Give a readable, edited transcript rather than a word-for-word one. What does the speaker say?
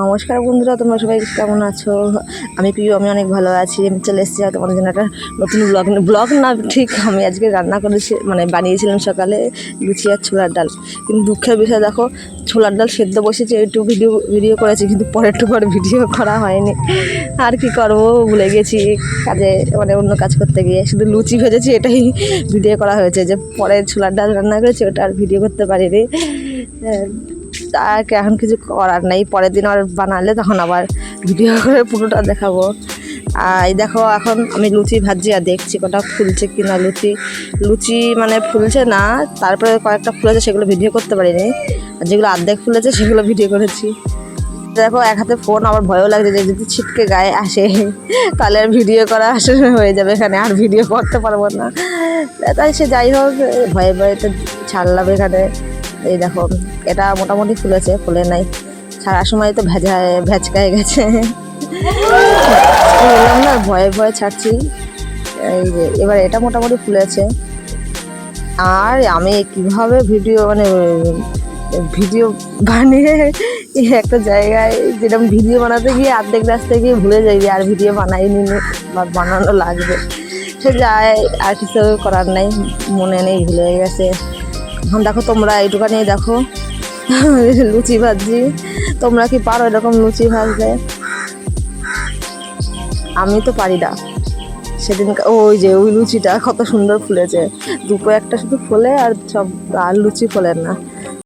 নমস্কার বন্ধুরা, তোমরা সবাই কেমন আছো? আমি প্রিয়, আমি অনেক ভালো আছি। আমি চলে এসেছি তোমাদের জন্য একটা নতুন ব্লগ না ঠিক, আমি আজকে রান্না করেছি, মানে বানিয়েছিলাম সকালে লুচি আর ছোলার ডাল। কিন্তু দুঃখের বিষয় দেখো, ছোলার ডাল সেদ্ধ বসেছি, একটু ভিডিও করেছি, কিন্তু পরে ভিডিও করা হয়নি। আর কি করবো, ভুলে গেছি কাজে, মানে অন্য কাজ করতে গিয়ে শুধু লুচি ভেজেছি, এটাই ভিডিও করা হয়েছে। যে পরে ছোলার ডাল রান্না করেছি ওটা আর ভিডিও করতে পারিনি। আর এখন কিছু করার নেই, পরের দিন আবার বানালে তখন আবার ভিডিও করে পুরোটা দেখাবো। আর এই দেখো, এখন আমি লুচি ভাজছি আর দেখছি কটা ফুলছে কি না। লুচি মানে ফুলছে না, তারপরে কয়েকটা ফুলেছে, সেগুলো ভিডিও করতে পারিনি। আর যেগুলো অর্ধেক ফুলেছে সেগুলো ভিডিও করেছি। দেখো, এক হাতে ফোন, আমার ভয়ও লাগছে যে যদি ছিটকে গায়ে আসে তাহলে আর ভিডিও করা আসলে হয়ে যাবে, এখানে আর ভিডিও করতে পারবো না। তাই সে যাই হোক, ভয়ে ভয়ে তো ছাড়লাম এখানে। এই দেখো, এটা মোটামুটি ফুলেছে, ফুলে নাই। ছাড়ার সময় তো ভেজকায় গেছে। বললাম না, ভয়ে ভয়ে ছাড়ছি। এই যে এবার এটা মোটামুটি ফুলেছে। আর আমি কিভাবে ভিডিও বানিয়ে একটা জায়গায়, যেরকম ভিডিও বানাতে গিয়ে অর্ধেক রাস্তায় গিয়ে ভুলে যাই আর ভিডিও বানাইনি বা বানানো লাগবে, সে যায়, আর কিছু করার নাই, মনে নেই, ভুলে গেছে। এখন দেখো, তোমরা এইটুখানি দেখো লুচি ভাজছি। তোমরা কি পারো এরকম লুচি ভাজতে? আমি তো পারি না। সেদিন ওই লুচিটা কত সুন্দর ফুলেছে, দুটো একটা শুধু ফোলে আর সব, আর লুচি ফোলে না।